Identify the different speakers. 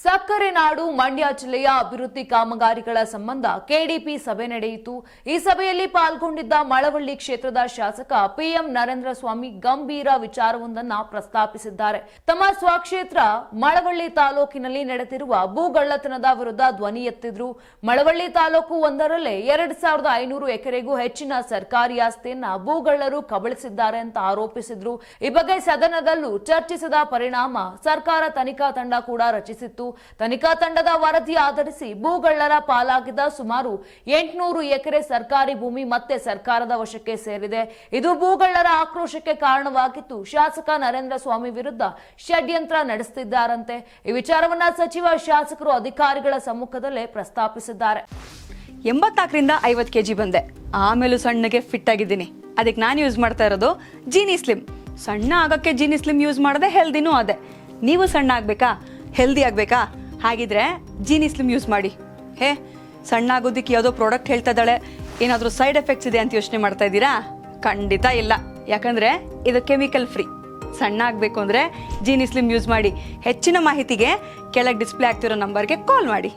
Speaker 1: ಸಕ್ಕರೆ ನಾಡು ಮಂಡ್ಯ ಜಿಲ್ಲೆಯ ಅಭಿವೃದ್ಧಿ ಕಾಮಗಾರಿಗಳ ಸಂಬಂಧ ಕೆಡಿಪಿ ಸಭೆ ನಡೆಯಿತು. ಈ ಸಭೆಯಲ್ಲಿ ಪಾಲ್ಗೊಂಡಿದ್ದ ಮಳವಳ್ಳಿ ಕ್ಷೇತ್ರದ ಶಾಸಕ ಪಿಎಂ ನರೇಂದ್ರ ಸ್ವಾಮಿ ಗಂಭೀರ ವಿಚಾರವೊಂದನ್ನು ಪ್ರಸ್ತಾಪಿಸಿದ್ದಾರೆ. ತಮ್ಮ ಸ್ವಕ್ಷೇತ್ರ ಮಳವಳ್ಳಿ ತಾಲೂಕಿನಲ್ಲಿ ನಡೆದಿರುವ ಭೂಗಳ್ಳತನದ ವಿರುದ್ಧ ಧ್ವನಿ ಎತ್ತಿದ್ರು. ಮಳವಳ್ಳಿ ತಾಲೂಕು ಒಂದರಲ್ಲೇ 2500 ಎಕರೆಗೂ ಹೆಚ್ಚಿನ ಸರ್ಕಾರಿ ಆಸ್ತಿಯನ್ನ ಭೂಗಳ್ಳರು ಕಬಳಿಸಿದ್ದಾರೆ ಅಂತ ಆರೋಪಿಸಿದ್ರು. ಈ ಬಗ್ಗೆ ಸದನದಲ್ಲೂ ಚರ್ಚಿಸಿದ ಪರಿಣಾಮ ಸರ್ಕಾರ ತನಿಖಾ ತಂಡ ಕೂಡ ರಚಿಸಿತ್ತು. ತನಿಖಾ ತಂಡದ ವರದಿ ಆಧರಿಸಿ ಭೂಗಳ್ಳರ ಪಾಲಾಗಿದ್ದ ಸುಮಾರು 800 ಎಕರೆ ಸರ್ಕಾರಿ ಭೂಮಿ ಮತ್ತೆ ಸರ್ಕಾರದ ವಶಕ್ಕೆ ಸೇರಿದೆ. ಇದು ಭೂಗಳ್ಳರ ಆಕ್ರೋಶಕ್ಕೆ ಕಾರಣವಾಗಿತ್ತು. ಶಾಸಕ ನರೇಂದ್ರ ಸ್ವಾಮಿ ವಿರುದ್ಧ ಷಡ್ಯಂತ್ರ ನಡೆಸುತ್ತಿದ್ದಾರಂತೆ. ಈ ವಿಚಾರವನ್ನ ಸಚಿವ ಶಾಸಕರು ಅಧಿಕಾರಿಗಳ ಸಮ್ಮುಖದಲ್ಲೇ ಪ್ರಸ್ತಾಪಿಸಿದ್ದಾರೆ.
Speaker 2: 84ರಿಂದ 50 kg ಬಂದೆ, ಆಮೇಲೂ ಸಣ್ಣಗೆ ಫಿಟ್ ಆಗಿದ್ದೀನಿ. ಅದಕ್ಕೆ ನಾನು ಯೂಸ್ ಮಾಡ್ತಾ ಇರೋದು ಜೀನಿ ಸ್ಲಿಮ್. ಸಣ್ಣ ಆಗಕ್ಕೆ ಜೀನಿ ಸ್ಲಿಮ್ ಯೂಸ್ ಮಾಡದೆ ಹೆಲ್ದಿನೂ ಅದೇ. ನೀವು ಸಣ್ಣ ಆಗ್ಬೇಕಾ, ಹೆಲ್ದಿ ಆಗಬೇಕಾ? ಹಾಗಿದ್ರೆ ಜೀನಿ ಸ್ಲಿಮ್ ಯೂಸ್ ಮಾಡಿ. ಸಣ್ಣ ಆಗೋದಕ್ಕೆ ಯಾವುದೋ ಪ್ರಾಡಕ್ಟ್ ಹೇಳ್ತಾ ಇದ್ದಾಳೆ, ಏನಾದರೂ ಸೈಡ್ ಎಫೆಕ್ಟ್ಸ್ ಇದೆ ಅಂತ ಯೋಚನೆ ಮಾಡ್ತಾ ಇದ್ದೀರಾ? ಖಂಡಿತ ಇಲ್ಲ, ಯಾಕಂದರೆ ಇದು ಕೆಮಿಕಲ್ ಫ್ರೀ. ಸಣ್ಣ ಆಗಬೇಕು ಅಂದರೆ ಜೀನಿ ಸ್ಲಿಮ್ ಯೂಸ್ ಮಾಡಿ. ಹೆಚ್ಚಿನ ಮಾಹಿತಿಗೆ ಕೆಳಗೆ ಡಿಸ್ಪ್ಲೇ ಆಗ್ತಿರೋ ನಂಬರ್ಗೆ ಕಾಲ್ ಮಾಡಿ.